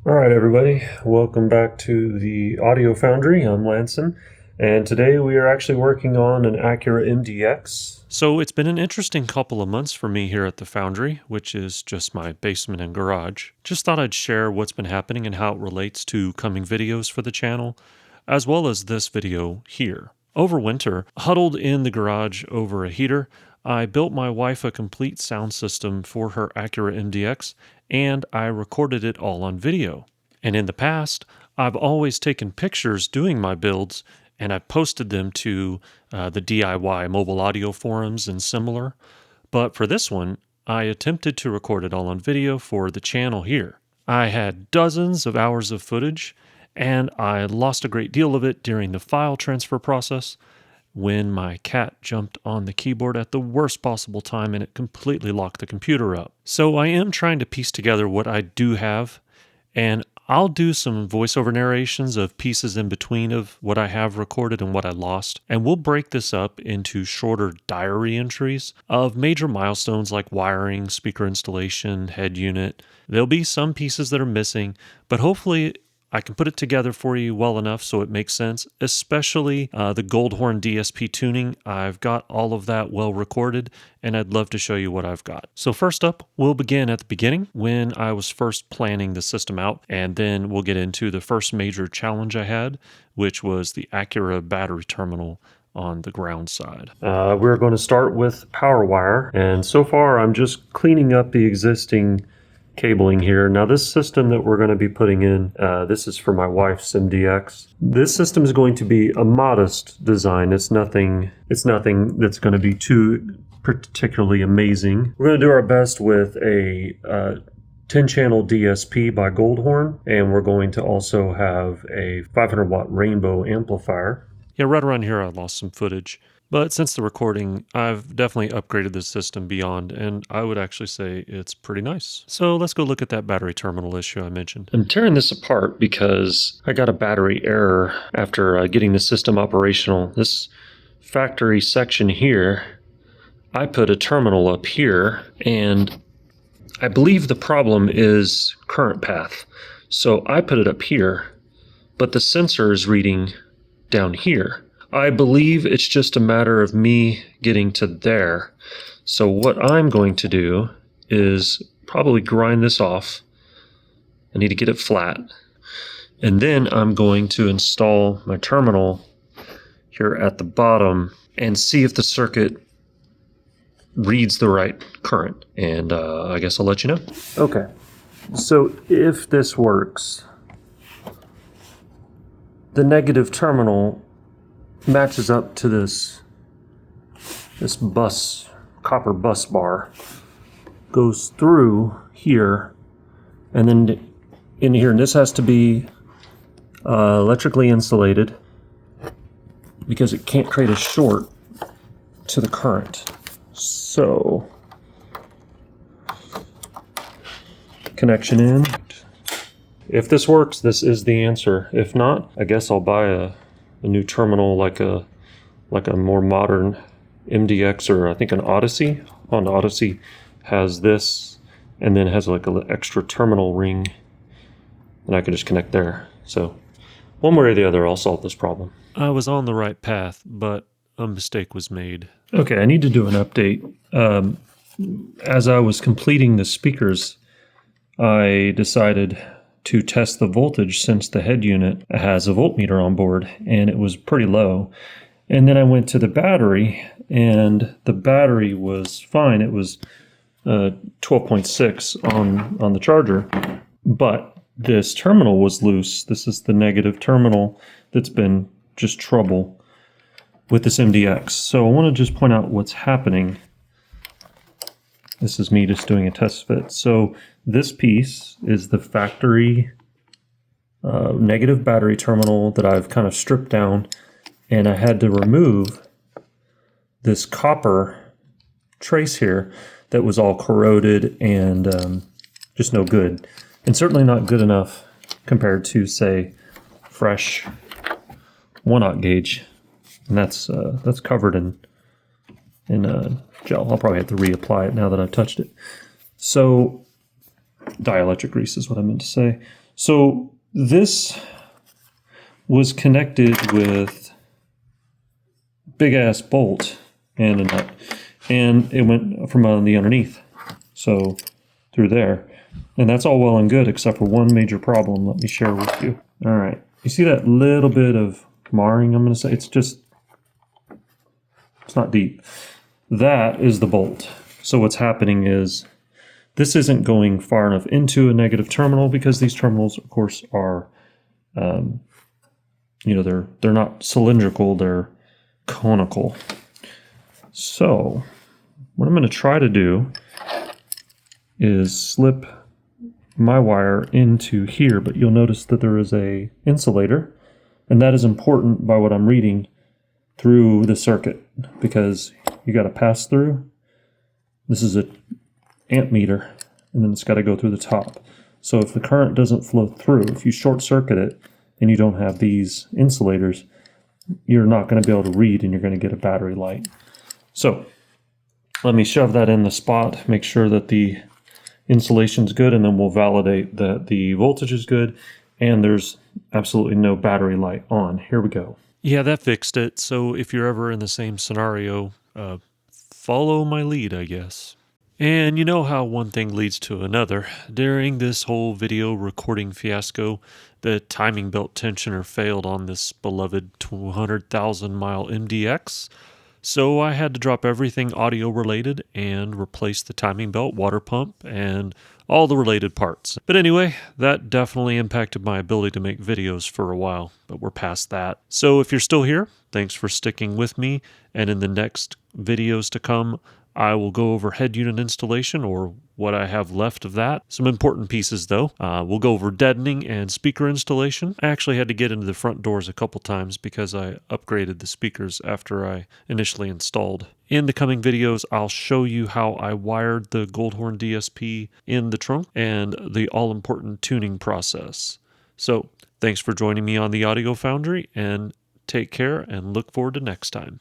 All right, everybody, welcome back to the Audio Foundry. I'm Lanson, and today we are actually working on an Acura MDX. So it's been an interesting couple of months for me here at the Foundry, which is just my basement and garage. Just thought I'd share what's been happening and how it relates to coming videos for the channel, as well as this video here. Over winter, huddled in the garage over a heater, I built my wife a complete sound system for her Acura MDX, and I recorded it all on video. And in the past, I've always taken pictures doing my builds, and I've posted them to the DIY mobile audio forums and similar. But for this one, I attempted to record it all on video for the channel here. I had dozens of hours of footage, and I lost a great deal of it during the file transfer process when my cat jumped on the keyboard at the worst possible time and it completely locked the computer up. So I am trying to piece together what I do have, and I'll do some voiceover narrations of pieces in between of what I have recorded and what I lost, and we'll break this up into shorter diary entries of major milestones like wiring, speaker installation, head unit. There'll be some pieces that are missing, but hopefully I can put it together for you well enough so it makes sense, especially the Goldhorn DSP tuning. I've got all of that well recorded, and I'd love to show you what I've got. So first up, we'll begin at the beginning when I was first planning the system out, and then we'll get into the first major challenge I had, which was the Acura battery terminal on the ground side. We're going to start with power wire, and so far I'm just cleaning up the existing cabling here. Now this system that we're going to be putting in, this is for my wife's MDX. This system is going to be a modest design. It's nothing that's going to be too particularly amazing. We're going to do our best with a 10-channel DSP by Goldhorn, and we're going to also have a 500-watt rainbow amplifier. Yeah, right around here I lost some footage. But since the recording, I've definitely upgraded the system beyond, and I would actually say it's pretty nice. So let's go look at that battery terminal issue I mentioned. I'm tearing this apart because I got a battery error after getting the system operational. This factory section here, I put a terminal up here, and I believe the problem is current path. So I put it up here, but the sensor is reading down here. I believe it's just a matter of me getting to there. So what I'm going to do is probably grind this off. I need to get it flat. And then I'm going to install my terminal here at the bottom and see if the circuit reads the right current. And I guess I'll let you know. Okay, so if this works, the negative terminal matches up to this copper bus bar, goes through here, and then in here. And this has to be electrically insulated because it can't create a short to the current. So connection in. If this works, this is the answer. If not, I guess I'll buy a new terminal like a more modern MDX, or I think an Odyssey. Honda Odyssey has this, and then it has like an extra terminal ring, and I can just connect there. So one way or the other, I'll solve this problem. I was on the right path, but a mistake was made. Okay, I need to do an update. As I was completing the speakers, I decided to test the voltage since the head unit has a voltmeter on board, and it was pretty low. And then I went to the battery, and the battery was fine. It was 12.6 on the charger, but this terminal was loose. This is the negative terminal that's been just trouble with this MDX. So I want to just point out what's happening. This is me just doing a test fit. So this piece is the factory negative battery terminal that I've kind of stripped down, and I had to remove this copper trace here that was all corroded and just no good, and certainly not good enough compared to, say, fresh 1/0 gauge, and that's covered in gel. I'll probably have to reapply it now that I've touched it. So dielectric grease is what I meant to say. So this was connected with big ass bolt and a nut, and it went from on the underneath, so through there, and that's all well and good except for one major problem. Let me share with you. All right, you see that little bit of marring? I'm going to say it's not deep. That is the bolt. So what's happening is this isn't going far enough into a negative terminal, because these terminals, of course, are, they're not cylindrical, they're conical. So what I'm going to try to do is slip my wire into here, but you'll notice that there is a insulator, and that is important by what I'm reading through the circuit, because you got to pass through. This is a amp meter, and then it's got to go through the top. So if the current doesn't flow through, if you short circuit it and you don't have these insulators, you're not going to be able to read, and you're going to get a battery light. So let me shove that in the spot, make sure that the insulation's good, and then we'll validate that the voltage is good and there's absolutely no battery light on. Here we go. Yeah, that fixed it. So if you're ever in the same scenario, follow my lead, I guess. And you know how one thing leads to another. During this whole video recording fiasco, the timing belt tensioner failed on this beloved 200,000 mile MDX. So I had to drop everything audio related and replace the timing belt, water pump, and all the related parts. But anyway, that definitely impacted my ability to make videos for a while, but we're past that. So if you're still here, thanks for sticking with me, and in the next videos to come, I will go over head unit installation, or what I have left of that. Some important pieces though. We'll go over deadening and speaker installation. I actually had to get into the front doors a couple times because I upgraded the speakers after I initially installed. In the coming videos, I'll show you how I wired the Goldhorn DSP in the trunk and the all-important tuning process. So thanks for joining me on the Audio Foundry, and take care, and look forward to next time.